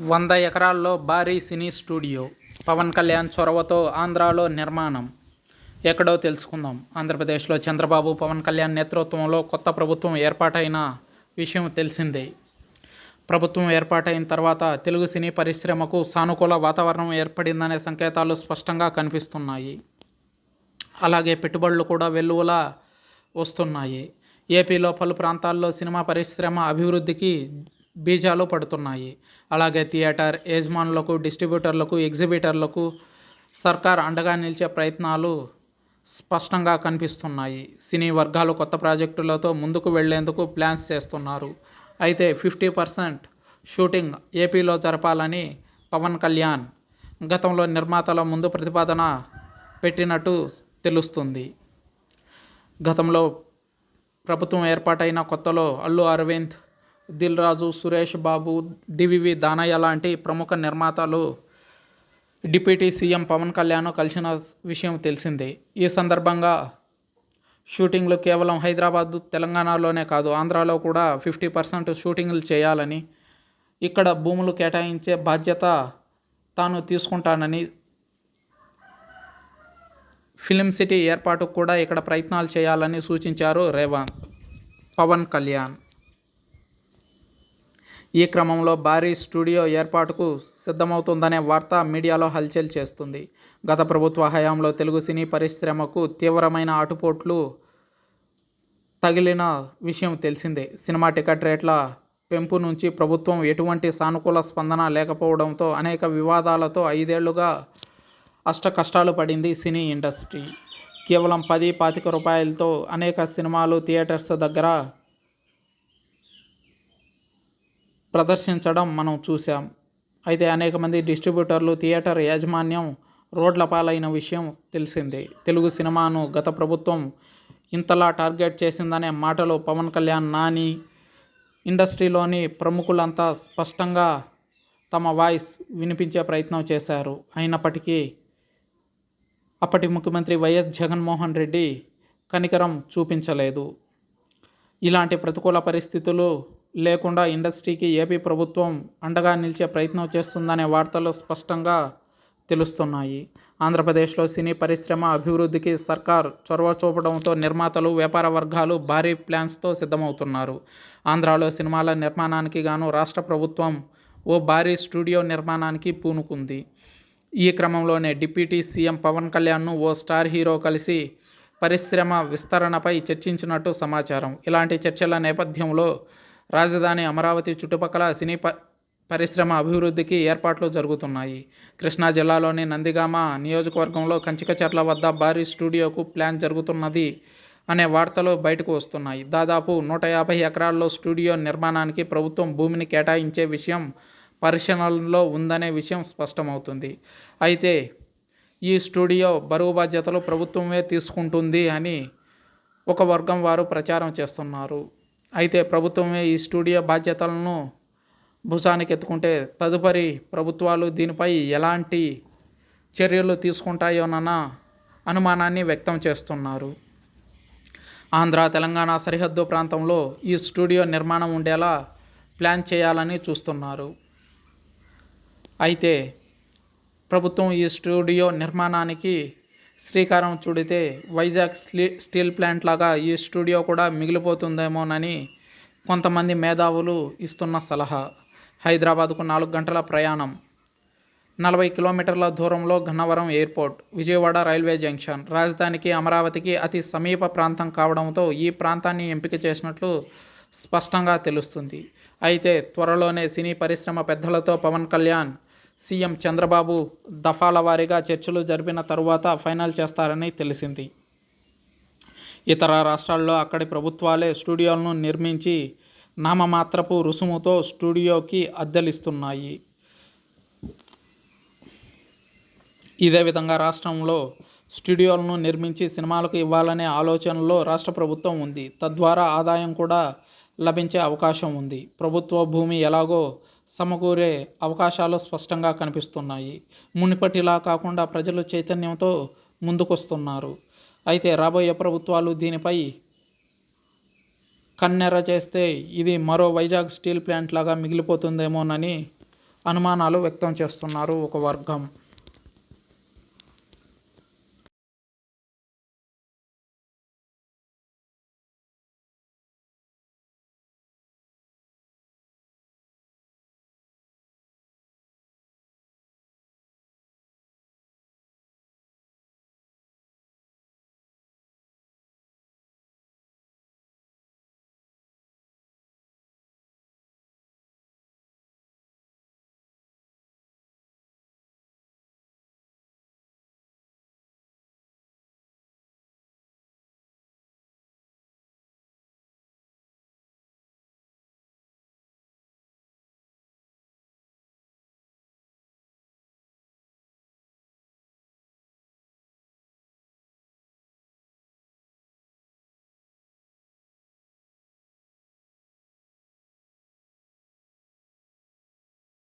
100 ఎకరాల్లో భారీ cine studio. Pawan Kalyan చొరవతో ఆంధ్రాలో నిర్మాణం. ఎక్కడో తెలుసుకుందాం. ఆంధ్రప్రదేశ్లో చంద్రబాబు, పవన్ కళ్యాణ్ నేతృత్వంలో కొత్త ప్రభుత్వం ఏర్పాటైన విషయం తెలిసిందే. ప్రభుత్వం ఏర్పాటైన తర్వాత తెలుగు సినీ పరిశ్రమకు సానుకూల వాతావరణం ఏర్పడిందనే సంకేతాలు స్పష్టంగా కనిపిస్తున్నాయి. అలాగే పెట్టుబడులు కూడా వెల్లువలా వస్తున్నాయి. ఏపీలో పలు ప్రాంతాల్లో సినిమా పరిశ్రమ అభివృద్ధికి బీజాలు పడుతున్నాయి. అలాగే థియేటర్ యజమానులకు, డిస్ట్రిబ్యూటర్లకు, ఎగ్జిబిటర్లకు సర్కార్ అండగా నిలిచే ప్రయత్నాలు స్పష్టంగా కనిపిస్తున్నాయి. సినీ వర్గాలు కొత్త ప్రాజెక్టులతో ముందుకు వెళ్లేందుకు ప్లాన్స్ చేస్తున్నారు. అయితే 50% షూటింగ్ ఏపీలో జరపాలని పవన్ కళ్యాణ్ గతంలో నిర్మాతల ముందు ప్రతిపాదన పెట్టినట్టు తెలుస్తుంది. గతంలో ప్రభుత్వం ఏర్పాటైన కొత్తలో అల్లు అరవింద్, దిల్ రాజు, సురేష్ బాబు, డివివి దానయ్య లాంటి ప్రముఖ నిర్మాతలు డిప్యూటీ సీఎం పవన్ కళ్యాణ్ కలిసిన విషయం తెలిసిందే. ఈ సందర్భంగా షూటింగ్లు కేవలం హైదరాబాద్, తెలంగాణలోనే కాదు ఆంధ్రాలో కూడా 50% షూటింగ్లు చేయాలని, ఇక్కడ భూములు కేటాయించే బాధ్యత తాను తీసుకుంటానని, ఫిలిం సిటీ ఏర్పాటుకు కూడా ఇక్కడ ప్రయత్నాలు చేయాలని సూచించారు పవన్ కళ్యాణ్. ఈ క్రమంలో భారీ స్టూడియో ఏర్పాటుకు సిద్ధమవుతుందనే వార్త మీడియాలో హల్చల్ చేస్తుంది. గత ప్రభుత్వ హయాంలో తెలుగు సినీ పరిశ్రమకు తీవ్రమైన ఆటుపోట్లు తగిలిన విషయం తెలిసిందే. సినిమా టికెట్ రేట్ల పెంపు నుంచి ప్రభుత్వం ఎటువంటి సానుకూల స్పందన లేకపోవడంతో అనేక వివాదాలతో 5 ఏళ్లుగా అష్టకష్టాలు పడింది సినీ ఇండస్ట్రీ. కేవలం 10-25 రూపాయలతో అనేక సినిమాలు థియేటర్స్ దగ్గర ప్రదర్శించడం మనం చూసాం. అయితే అనేక మంది డిస్ట్రిబ్యూటర్లు, థియేటర్ యాజమాన్యం రోడ్ల పాలైన విషయం తెలిసిందే. తెలుగు సినిమాను గత ప్రభుత్వం ఇంతలా టార్గెట్ చేసిందనే మాటలు పవన్ కళ్యాణ్, నాని, ఇండస్ట్రీలోని ప్రముఖులంతా స్పష్టంగా తమ వాయిస్ వినిపించే ప్రయత్నం చేశారు. అయినప్పటికీ అప్పటి ముఖ్యమంత్రి వైఎస్ జగన్మోహన్ రెడ్డి కనికరం చూపించలేదు. ఇలాంటి ప్రతికూల పరిస్థితులు లేకుండా ఇండస్ట్రీకి ఏపీ ప్రభుత్వం అండగా నిలిచే ప్రయత్నం చేస్తుందనే వార్తలు స్పష్టంగా తెలుస్తున్నాయి. ఆంధ్రప్రదేశ్లో సినీ పరిశ్రమ అభివృద్ధికి సర్కార్ చొరవ చూపడంతో నిర్మాతలు, వ్యాపార వర్గాలు భారీ ప్లాన్స్తో సిద్ధమవుతున్నారు. ఆంధ్రాలో సినిమాల నిర్మాణానికి గాను రాష్ట్ర ప్రభుత్వం ఓ భారీ స్టూడియో నిర్మాణానికి పూనుకుంది. ఈ క్రమంలోనే డిప్యూటీ సీఎం పవన్ కళ్యాణ్ను ఓ స్టార్ హీరో కలిసి పరిశ్రమ విస్తరణపై చర్చించినట్టు సమాచారం. ఇలాంటి చర్చల నేపథ్యంలో రాజధాని అమరావతి చుట్టుపక్కల సినీ పరిశ్రమ అభివృద్ధికి ఏర్పాట్లు జరుగుతున్నాయి. కృష్ణా జిల్లాలోని నందిగామ నియోజకవర్గంలో కంచికచర్ల వద్ద భారీ స్టూడియోకు ప్లాన్ జరుగుతున్నది అనే వార్తలు బయటకు వస్తున్నాయి. దాదాపు 150 ఎకరాల్లో స్టూడియో నిర్మాణానికి ప్రభుత్వం భూమిని కేటాయించే విషయం పరిశీలనలో ఉందనే విషయం స్పష్టమవుతుంది. అయితే ఈ స్టూడియో బరువు బాధ్యతలు ప్రభుత్వమే తీసుకుంటుంది అని ఒక వర్గం వారు ప్రచారం చేస్తున్నారు. అయితే ప్రభుత్వమే ఈ స్టూడియో బాధ్యతలను భుజానికి ఎత్తుకుంటే తదుపరి ప్రభుత్వాలు దీనిపై ఎలాంటి చర్యలు తీసుకుంటాయోనన్న అనుమానాన్ని వ్యక్తం చేస్తున్నారు. ఆంధ్ర, తెలంగాణ సరిహద్దు ప్రాంతంలో ఈ స్టూడియో నిర్మాణం ఉండేలా ప్లాన్ చేయాలని చూస్తున్నారు. అయితే ప్రభుత్వం ఈ స్టూడియో నిర్మాణానికి శ్రీకారం చుడితే వైజాగ్ స్టీల్ ప్లాంట్ లాగా ఈ స్టూడియో కూడా మిగిలిపోతుందేమోనని కొంతమంది మేధావులు ఇస్తున్న సలహా. హైదరాబాద్కు 4 గంటల ప్రయాణం, 40 కిలోమీటర్ల దూరంలో Gannavaram airport, Vijayawada railway junction, రాజధానికి అమరావతికి అతి సమీప ప్రాంతం కావడంతో ఈ ప్రాంతాన్ని ఎంపిక చేసినట్లు స్పష్టంగా తెలుస్తుంది. అయితే త్వరలోనే సినీ పరిశ్రమ పెద్దలతో పవన్ కళ్యాణ్, సీఎం చంద్రబాబు దఫాల వారీగా చర్చలు జరిపిన తరువాత ఫైనల్ చేస్తారని తెలిసింది. ఇతర రాష్ట్రాల్లో అక్కడి ప్రభుత్వాలే స్టూడియోలను నిర్మించి నామమాత్రపు రుసుముతో స్టూడియోకి అద్దెలిస్తున్నాయి. ఇదే విధంగా రాష్ట్రంలో స్టూడియోలను నిర్మించి సినిమాలకు ఇవ్వాలనే ఆలోచనలో రాష్ట్ర ప్రభుత్వం ఉంది. తద్వారా ఆదాయం కూడా లభించే అవకాశం ఉంది. ప్రభుత్వ భూమి ఎలాగో సమకూరే అవకాశాలు స్పష్టంగా కనిపిస్తున్నాయి. మునుపటిలా కాకుండా ప్రజలు చైతన్యంతో ముందుకొస్తున్నారు. అయితే రాబోయే ప్రభుత్వాలు దీనిపై కన్నెర్ర చేస్తే ఇది మరో వైజాగ్ స్టీల్ ప్లాంట్ లాగా మిగిలిపోతుందేమోనని అనుమానాలు వ్యక్తం చేస్తున్నారు ఒక వర్గం.